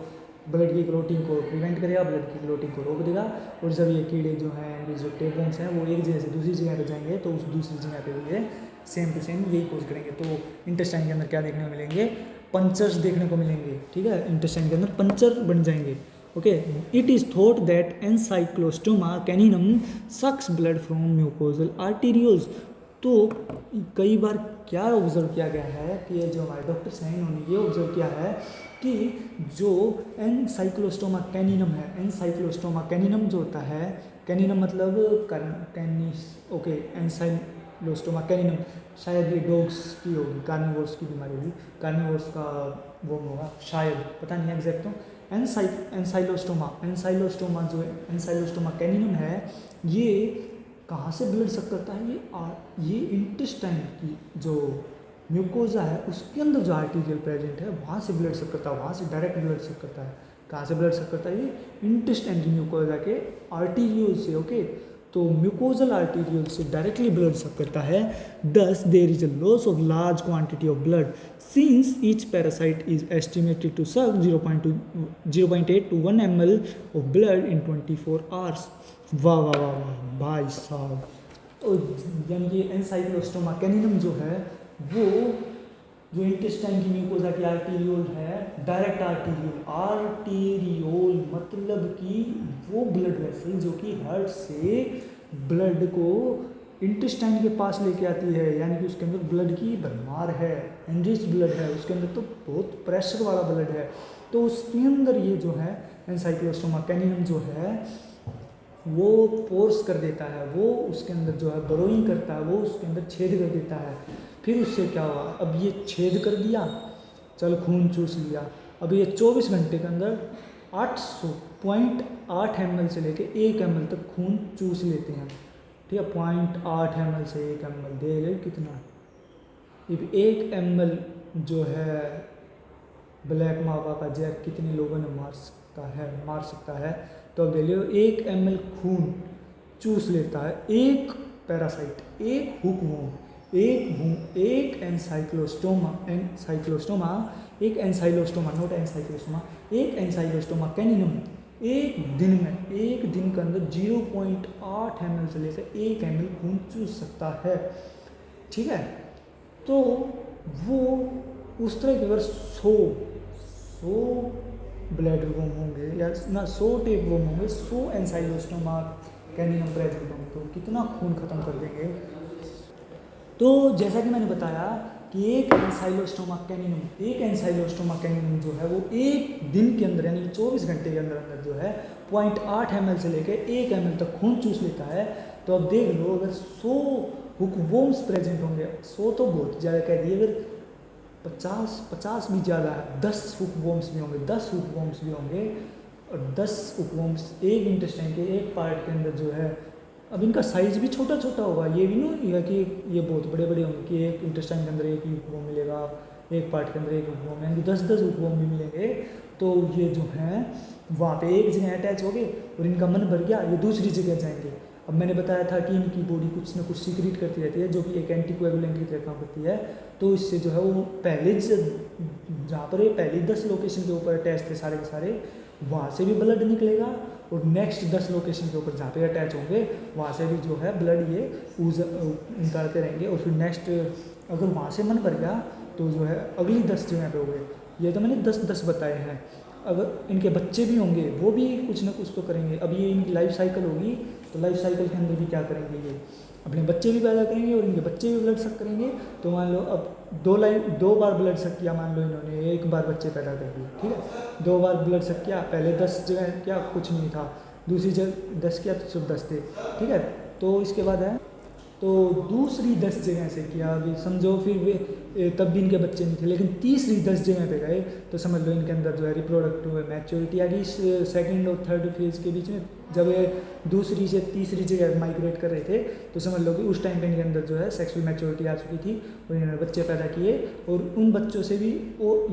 ब्लड की क्लोटिंग को प्रिवेंट करेगा, ब्लड की क्लोटिंग को रोक देगा, और जब ये कीड़े जो हैं, ये जो टेपवर्म्स हैं, वो एक जगह से दूसरी जगह पे जाएंगे तो उस दूसरी जगह पे भी ये सेम टू सेम यही कोज करेंगे। तो इंटेस्टाइन के अंदर क्या देखने को मिलेंगे, पंचर्स देखने को मिलेंगे, ठीक है, इंटेस्टाइन के अंदर पंचर बन जाएंगे। Okay, it is thought that ancylostoma caninum sucks blood from mucosal arterioles. तो कई बार क्या ऑब्जर्व किया गया है कि ये जो हमारे डॉक्टर्स हैं इन्होंने ये ऑब्जर्व किया है कि जो एनसाइक्लोस्टोमा कैनिनम है, एनसाइक्लोस्टोमा कैनिनम जो होता है, कैनिनम मतलब ओके, एनसाइक्लोस्टोमा कैनिनम शायद ये डॉग्स की होगी, कार्निवोर्स की बीमारी होगी, कार्निवोर्स का वो होगा शायद, पता नहीं एग्जैक्ट। तो एनसाइलोस्टोमा जो है, एनसाइलोस्टोमा कैनिनम है, ये कहाँ से ब्लड सक करता है? ये इंटेस्टाइन की जो म्यूकोजा है उसके अंदर जो आर्टीरियल प्रेजेंट है वहाँ से ब्लड सक करता है, वहाँ से डायरेक्ट ब्लड सक करता है। कहाँ से ब्लड सक करता है? ये इंटेस्टाइन की म्यूकोजा के आर्टीरियल से, ओके। तो म्यूकोजल आर्टीरियल से डायरेक्टली ब्लड सक करता है। Thus there is a loss of large quantity of blood since each parasite is estimated to suck 0.8 to 1 ml of blood in 24 hours. वाह वाह वाह वाह भाई साहब। तो यानी कि एनसाइक्लोस्टोमा कैनिनम जो है वो जो इंटेस्टाइन की म्यूकोजा की आर्टीरियोल है, डायरेक्ट आर्टीरियोल मतलब कि वो ब्लड वेसल जो कि हार्ट से ब्लड को इंटेस्टाइन के पास लेके आती है, यानी कि उसके अंदर ब्लड की भरमार है, एनरिच ब्लड है, उसके अंदर तो बहुत प्रेशर वाला ब्लड है। तो उसके अंदर ये जो है एनसाइक्लोस्टोमा कैनिनम जो है वो पोर्स कर देता है, वो उसके अंदर जो है बरोइंग करता है, वो उसके अंदर छेद कर देता है। फिर उससे क्या हुआ? अब ये छेद कर दिया, चल खून चूस लिया। अब ये 24 घंटे के अंदर 800.8 ml से लेके 1 ml तक खून चूस लेते हैं, ठीक है। 0.8 ml से 1 ml दे ले कितना? अब 1 ml जो है ब्लैक मावा का जहर कितने लोगों ने मार सकता है। तो अब ले लो 1 ml खून चूस लेता है एक पैरासाइट, एक हुकवॉर्म, एक एनसाइक्लोस्टोमा नॉट एनसाइक्लोस्टोमा, एक एनसाइक्लोस्टोमा कैनिनम एक दिन के अंदर 0.8 ml से लेकर 1 ml खून चूस सकता है, ठीक है। तो वो उस तरह के अगर 100 ब्लड वोम होंगे या ना 100 टेप वोम होंगे, 100 एनसाइक्लोस्टोमा कैनिनम प्रेजेंट होंगे, तो कितना खून खत्म कर देंगे। तो जैसा कि मैंने बताया कि एक एनसाइक्लोस्टोमा कैनिनम जो है वो एक दिन के अंदर यानी 24 घंटे के अंदर जो है 0.8 ml से लेकर 1 ml तक खून चूस लेता है। तो अब देख लो अगर 100 हुकवॉर्म्स प्रेजेंट होंगे, 100 तो बहुत ज़्यादा कह दिए, अगर 50 भी ज़्यादा है, 10 हुकवॉर्म्स भी होंगे और 10 हुकवॉर्म्स एक इंटेस्टाइन के एक पार्ट के अंदर जो है, अब इनका साइज़ भी छोटा छोटा होगा, ये भी नहीं होगा कि ये बहुत बड़े बड़े होंगे कि एक इंटेस्टाइन के अंदर एक हुकवॉर्म मिलेगा, एक पार्ट के अंदर एक हुकवॉर्म, यानी 10 हुकवॉर्म भी मिलेंगे। तो ये जो हैं वहाँ पे एक जगह अटैच हो गए और इनका मन भर गया, ये दूसरी जगह जाएंगे। अब मैंने बताया था कि इनकी बॉडी कुछ ना कुछ सीक्रेट करती रहती है जो कि एक एंटीकोएगुलेंट की तरह काम करती है। तो इससे जो है वो जहाँ पर ये पहले 10 लोकेशन के ऊपर अटैच थे सारे के सारे, वहाँ से भी ब्लड निकलेगा और नेक्स्ट 10 लोकेशन के ऊपर जहाँ पे अटैच होंगे वहाँ से भी जो है ब्लड ये निकालते रहेंगे। और फिर नेक्स्ट अगर वहाँ से मन भर गया तो जो है अगली 10 जगह पे हो गए। ये तो मैंने 10 बताए हैं। अगर इनके बच्चे भी होंगे वो भी कुछ ना कुछ तो करेंगे। अब ये इनकी लाइफ साइकिल होगी तो लाइफ साइकिल के अंदर भी क्या करेंगे, ये अपने बच्चे भी पैदा करेंगे और इनके बच्चे भी ब्लड सक करेंगे। तो मान लो अब 2 बार ब्लड सक किया, मान लो इन्होंने 1 बार बच्चे पैदा कर दिए, ठीक है। 2 बार ब्लड सक किया, पहले 10 जगह क्या कुछ नहीं था, दूसरी जगह 10 किया तो सिर्फ 10 थे, ठीक है। तो इसके बाद है तो दूसरी 10 जगह से किया, अभी समझो फिर वे तब भी इनके बच्चे नहीं थे, लेकिन तीसरी 10 जगह पे गए तो समझ लो इनके अंदर जो है रिप्रोडक्टिव मैच्योरिटी आ गई। सेकंड और थर्ड फेज़ के बीच में जब ये दूसरी से तीसरी जगह माइग्रेट कर रहे थे तो समझ लो कि उस टाइम पे इनके अंदर जो है सेक्सुअल मैच्योरिटी आ चुकी थी और इन्होंने बच्चे पैदा किए और उन बच्चों से भी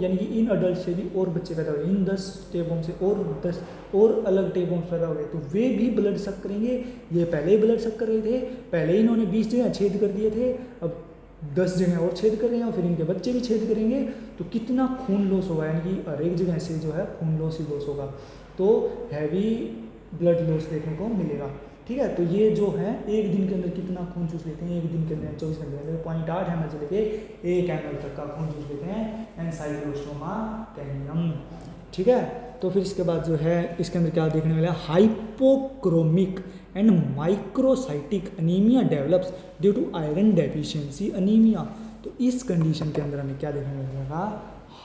यानी कि इन अडल्ट से भी और बच्चे पैदा हुए, इन 10 टेपों से और 10 और अलग टेपों पैदा हुए। तो वे भी ब्लड सक करेंगे। ये पहले ही ब्लड सक कर रहे थे, पहले ही इन्होंने 20 जगह छेद कर दिए थे, अब 10 जगह और छेद कर रहे हैं और फिर इनके बच्चे भी छेद करेंगे। तो कितना खून लॉस होगा, यानी कि हर एक जगह से जो है खून लॉस ही लॉस होगा। तो हैवी ब्लड लॉस देखने को मिलेगा, ठीक है। तो ये जो है एक दिन के अंदर कितना खून चूस लेते हैं, एक दिन के अंदर 24 घंटे के अंदर 0.8 ml से लेके 1 ml तक का खून चूस लेते हैं एनसाइक्लोस्टोमा कैनिनम, ठीक है। तो फिर इसके बाद जो है इसके अंदर क्या देखने मिला, hypochromic and microcytic anaemia develops due to iron deficiency anaemia. तो इस कंडीशन के अंदर हमें क्या देखने को मिलेगा,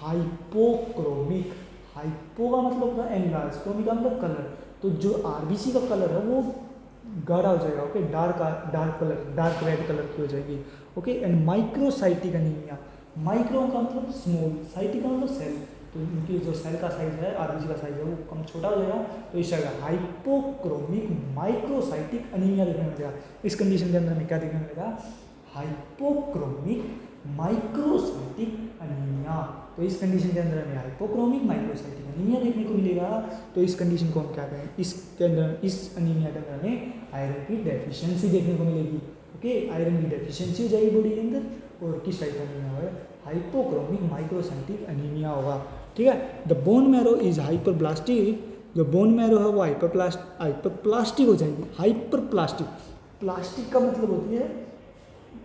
हाइपोक्रोमिक, हाइपो का मतलब होता है एनलार्ज, क्रोमिक का मतलब कलर, तो जो आरबीसी का कलर है वो गाढ़ा हो जाएगा, okay, dark colour, dark red colour की हो जाएगी, okay. And microcytic anaemia, micro का मतलब स्मॉल, साइटिक का मतलब सेल, तो उनकी जो सेल का साइज है, आरबीसी का साइज है वो कम छोटा हो जाएगा, तो इस जगह हाइपोक्रोमिक माइक्रोसाइटिक अनीमिया देखने को मिलेगा। इस कंडीशन के अंदर हमें क्या देखने को मिलेगा, हाइपोक्रोमिक माइक्रोसाइटिक अनीमिया। तो इस कंडीशन के अंदर हमें हाइपोक्रोमिक माइक्रोसाइटिक अनीमिया देखने को मिलेगा। तो इस कंडीशन को हम क्या करें, इसके अंदर, इस अनीमिया के अंदर हमें आयरन की डेफिशिएंसी देखने को मिलेगी, ओके। आयरन की डेफिशिएंसी हो जाएगी बॉडी के अंदर, और किस टाइप का अनीमिया होगा, हाइपोक्रोमिक माइक्रोसाइटिक अनीमिया होगा, ठीक है। The bone marrow is hyperplastic, जो बोन मैरो है वो हाइपरप्लास्टिक हो जाएगी, हाइपरप्लास्टिक, प्लास्टिक का मतलब होती है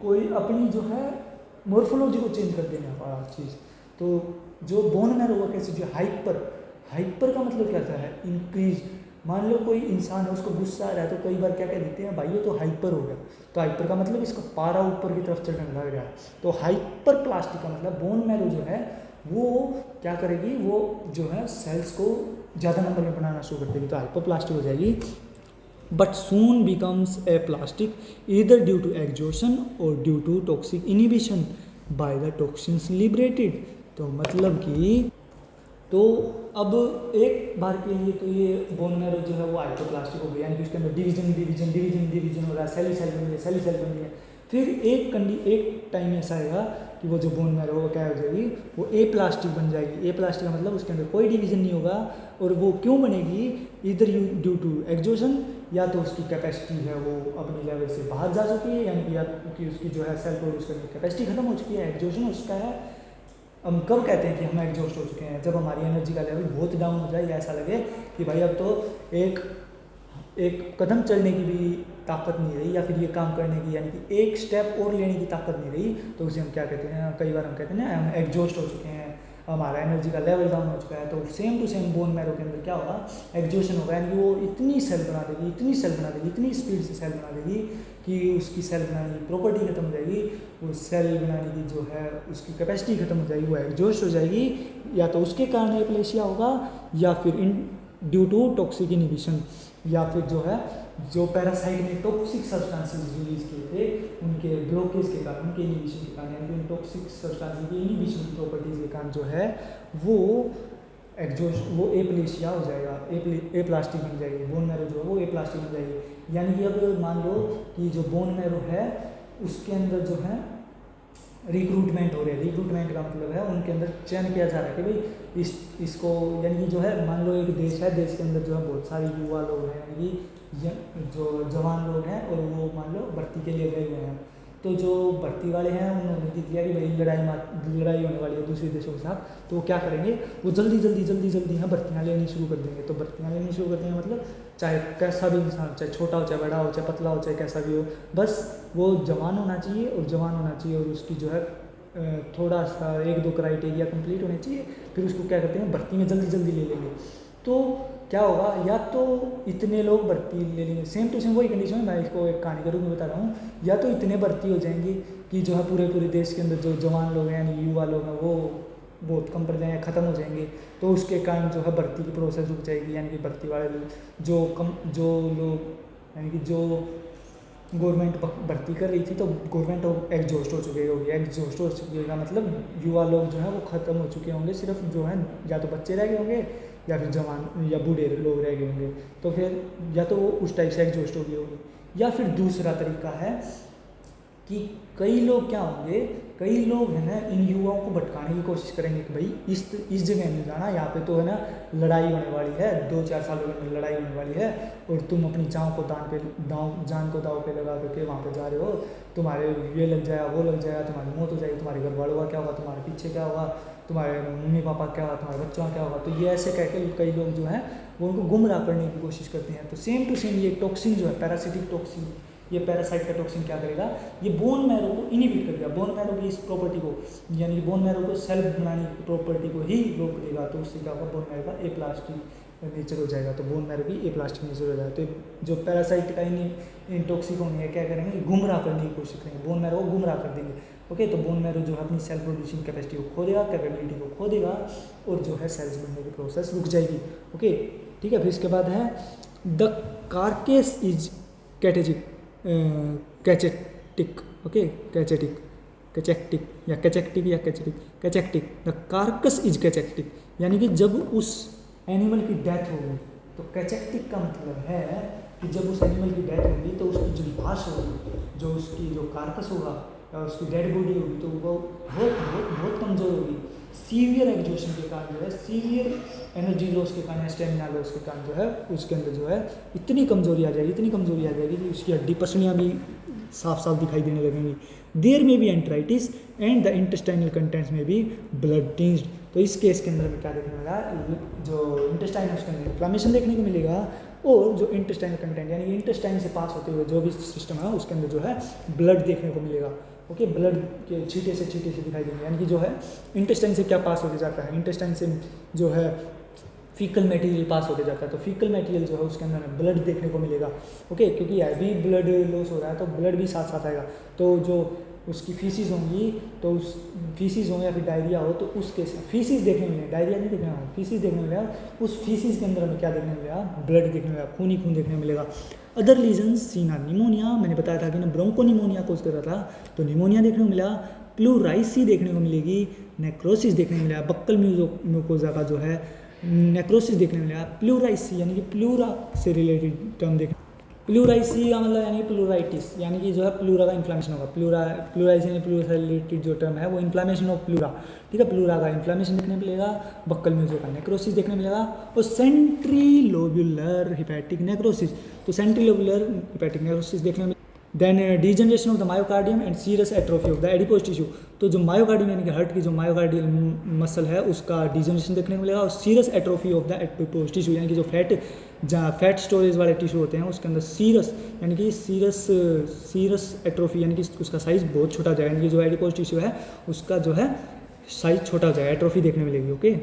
कोई अपनी जो है मॉर्फोलॉजी को चेंज कर देने वाला चीज़। तो जो बोन मैरो वो कैसे, जो हाइपर, हाइपर का मतलब क्या होता है, इंक्रीज। मान लो कोई इंसान है, उसको गुस्सा आ रहा है, तो कई बार क्या कह देते हैं, भाई ये तो हाइपर हो गया, तो हाइपर का मतलब इसका पारा ऊपर की तरफ चढ़ने लग रहा है। तो हाइपर प्लास्टिक का मतलब बोन मैरो जो है वो क्या करेगी, वो जो है सेल्स को ज़्यादा नंबर में बनाना शुरू कर देगी, तो हाइपर प्लास्टिक हो जाएगी। but soon becomes a plastic either due to exhaustion or due to toxic inhibition by the toxins liberated। तो मतलब कि, तो अब एक बार के लिए तो ये बोन मैरो जो है वो हाइपोप्लास्टिक हो गया, यानी कि उसके अंदर डिवीजन हो रहा है, सेल सेल बन रही है। फिर एक टाइम ऐसा आएगा कि वो जो बोन मैरो वो क्या हो जाएगी, वो ए प्लास्टिक बन जाएगी। ए प्लास्टिक का मतलब उसके अंदर कोई डिवीजन नहीं होगा, और वो क्यों बनेगी, इधर ड्यू टू एग्जॉशन, या तो उसकी कैपेसिटी है वो अपनी लेवल से बाहर जा चुकी है, यानी कि या कि उसकी जो है सेल प्रोड्यूस करने की कैपेसिटी खत्म हो चुकी है, एग्जॉशन हो चुका है। हम कब कहते हैं कि हम एग्जॉस्ट हो चुके हैं, जब हमारी एनर्जी का लेवल बहुत डाउन हो जाए, या ऐसा लगे कि भाई अब तो एक कदम चलने की भी ताकत नहीं रही, या फिर ये काम करने की, यानी कि एक स्टेप और लेने की ताकत नहीं रही, तो उसे हम क्या कहते हैं, कई बार हम कहते हैं ना हम एग्जॉस्ट हो चुके हैं, हमारा एनर्जी का लेवल डाउन हो चुका है। तो same to same bone marrow के अंदर क्या होगा, एग्जॉशन होगा, यानी कि वो इतनी सेल बना देगी, इतनी स्पीड से सेल बना देगी कि उसकी सेल बनाने की प्रॉपर्टी खत्म हो जाएगी, वो सेल बनाने की जो है उसकी कैपेसिटी खत्म हो जाएगी, वो एग्जॉस्ट हो जाएगी। या तो उसके कारण एप्लेशिया होगा, या फिर ड्यू टू टॉक्सिक इनहिबिशन, या फिर जो है जो पैरासाइट ने टॉक्सिक सब्सटेंसेस रिलीज किए थे उनके ब्लॉकेज के कारण, उनके इनहिबिशन के कारण, यानी कि उन टॉक्सिक सब्सटेंसेस की इनहिबिशन की प्रॉपर्टीज के कारण जो है वो एग्जॉस्ट, वो एप्लेशिया हो जाएगा, ए प्लास्टिक बन जाएगी, बोन मैरो जो है वो ए प्लास्टिक बन जाएगी। यानी कि अब मान लो कि जो बोन मैरो है उसके अंदर जो है रिक्रूटमेंट हो रही है, रिक्रूटमेंट का मतलब है उनके अंदर चयन किया जा रहा है कि भाई इसको, यानी कि जो है मान लो एक देश है, देश के अंदर जो है बहुत सारे युवा लोग हैं, यानी कि जो जवान लोग हैं, और वो मान लो भर्ती के लिए गए हुए हैं। तो जो भर्ती वाले हैं उन्होंने देख लिया कि भाई लड़ाई होने वाली है दूसरे देशों के साथ, तो वो क्या करेंगे, वो जल्दी यहाँ भर्तियाँ लेनी शुरू कर देंगे। तो भर्तियाँ लेनी शुरू कर देंगे मतलब चाहे कैसा भी इंसान, चाहे छोटा हो, चाहे बड़ा हो, चाहे पतला हो, चाहे कैसा भी हो, बस वो जवान होना चाहिए, और उसकी जो है थोड़ा सा 1-2 क्राइटेरिया कंप्लीट होने चाहिए, फिर उसको क्या करते हैं भर्ती में जल्दी ले लेंगे। तो क्या होगा, या तो इतने लोग भर्ती ले लेंगे, सेम टू सेम वही कंडीशन है, मैं इसको एक कहानी के रूप में बता रहा हूँ, या तो इतने भर्ती हो जाएंगे कि जो है पूरे देश के अंदर जो जवान लोग हैं, यानी युवा लोग हैं, वो बहुत कम पड़ जाएंगे, ख़त्म हो जाएंगे। तो उसके कारण जो है भर्ती की प्रोसेस रुक जाएगी, यानी कि भर्ती वाले जो लोग यानी कि जो गवर्नमेंट भर्ती कर रही थी, तो गवर्नमेंट एग्जॉस्ट हो चुकी होगी, एग्जॉस्ट हो चुकी का मतलब युवा लोग जो है वो ख़त्म हो चुके होंगे, सिर्फ जो है या तो बच्चे रह गए होंगे, या फिर जवान या बूढ़े लोग रह गए होंगे। तो फिर या तो वो उस टाइप से एग्जॉस्ट हो गई होगी, या फिर दूसरा तरीका है कि कई लोग क्या होंगे, कई लोग है ना इन युवाओं को भटकाने की कोशिश करेंगे कि भाई इस जगह नहीं जाना, यहाँ पे तो है ना लड़ाई होने वाली है, 2-4 सालों में लड़ाई होने वाली है, और तुम अपनी जान को दांव पे लगा करके वहाँ पे जा रहे हो, तुम्हारे ये लग जाएगा, वो लग जाएगा, तुम्हारी मौत हो जाएगी, तुम्हारे घर वालों का क्या होगा, तुम्हारे पीछे क्या होगा, तुम्हारे मम्मी पापा क्या होगा, तुम्हारे बच्चों का क्या होगा। तो ये ऐसे कह के कई लोग जो हैं वो उनको गुमराह करने की कोशिश करते हैं। तो सेम टू सेम ये टॉक्सिन जो है, पैरासिटिक टॉक्सिन, ये पैरासाइट का टॉक्सिन क्या करेगा, ये बोन मैरो को इनहिबिट करेगा, बोन मैरो की इस प्रॉपर्टी को, यानी कि बोन मैरो को सेल बनाने की प्रॉपर्टी को ही रोक देगा। तो उससे क्या होगा, बोन मैरो का नेचर हो जाएगा, तो बोन मैरो भी एप्लास्टिक नेचर हो जाएगा। तो जो पैरासाइट का इंटॉक्सिक होंगे क्या करेंगे, गुमराह करने की कोशिश करेंगे, बोन मैरो को गुमराह कर देंगे। ओके, तो बोन मैरो जो है अपनी सेल प्रोड्यूसिंग कैपेसिटी को खो देगा, कैपेबिलिटी को खो देगा, और जो है सेल्स बनने की प्रोसेस रुक जाएगी। ओके, ठीक है। फिर इसके बाद है द कार्केस इज कैटेजिक कैचेटिक। ओके, कैचेटिक कैचेक्टिक या कैचेक्टिक या कैचेटिक कैचेक्टिक। द कार्कस इज कैचेक्टिक, यानी कि जब उस एनिमल की डेथ होगी, तो कैचेक्टिक का मतलब है कि जब उस एनिमल की डेथ होगी तो उसकी जो लाश होगी, जो उसकी जो कार्कस होगा या उसकी डेड बॉडी होगी, तो वो बहुत बहुत बहुत कमज़ोर होगी। सीवियर एग्जॉशन के कारण जो है, सीवियर एनर्जी लॉस के कारण, स्टेमिना लॉस के कारण जो है उसके अंदर जो है इतनी कमजोरी आ जाएगी कि उसकी हड्डी पसलियाँ भी साफ साफ दिखाई देने लगेंगी। देयर में भी enteritis and the intestinal contents में भी ब्लड टिंज्ड। तो इस केस के अंदर में क्या देखने मिला, जो इंटेस्टाइन है उसके अंदर इन्फ्लामेशन देखने को मिलेगा, और जो इंटेस्टाइनल कंटेंट यानी कि इंटेस्टाइन से पास होते हुए जो भी सिस्टम है उसके अंदर जो है ब्लड देखने को मिलेगा। ओके, ब्लड के छींटे से दिखाई देंगे, यानी कि जो है इंटेस्टाइन से क्या पास होके जाता है, इंटेस्टाइन से जो है फीकल मटेरियल पास होके जाता है, तो फीकल मटेरियल जो है उसके अंदर ब्लड देखने को मिलेगा। ओके, क्योंकि हैवी ब्लड लॉस हो रहा है तो ब्लड भी साथ साथ आएगा, तो जो उसकी फीसिस होंगी, तो उस फीसिस हो या फिर डायरिया हो, तो उसके फीसिस देखने मिलेगा, डायरिया नहीं देखने मिलेगा, फीसिस देखने मिलेगा। उस फीसिस के अंदर हमें क्या देखने मिलेगा, ब्लड देखने मिलेगा, खून ही खून देखने मिलेगा। अदर लीजन सीना निमोनिया, मैंने बताया था कि ना ब्रोंको निमोनिया कोज कर रहा था, तो निमोनिया देखने को मिला, प्लूराइसी देखने को मिलेगी, नेक्रोसिस देखने को मिलेगा, बक्कल म्यूकोजा का जो है नेक्रोसिस देखने को मिलेगा, प्लूराइसी यानी कि प्लूरा से रिलेटेड टर्म देखने, प्लूराइसी का मतलब यानी प्लूराइटिस, यानी कि जो है प्लूरा का इन्फ्लामेशन होगा, प्लूराइसी यानी प्लूरा से रिलेटेड जो टर्म है वो इन्फ्लामेशन ऑफ प्लूरा, ठीक है, प्लूरा का इन्फ्लामेशन देखने मिलेगा, बक्कल म्यूको का नेक्रोसिस देखने मिलेगा, और सेंट्रीलोब्यूलर हिपैटिक नेक्रोसिस, तो सेंट्रीलोब्यूलर हिपैटिक नेक्रोसिस देखने में, then degeneration of the myocardium and serious atrophy of the adipose tissue, तो जो मायोकार्डियम यानी कि हार्ट की जो मायोकार्डियल मसल है उसका डिजनरेशन देखने को मिलेगा, और serious atrophy of the adipose tissue यानी कि जो फैट स्टोरेज वाले टिश्यू होते हैं उसके अंदर सीरस यानी कि सीरस एट्रोफी यानी कि उसका साइज़ बहुत छोटा हो जाएगा, यानी कि जो एडिपोज टिश्यू है उसका जो है साइज़ छोटा हो जाएगा, एट्रोफी देखने मिलेगी। ओके।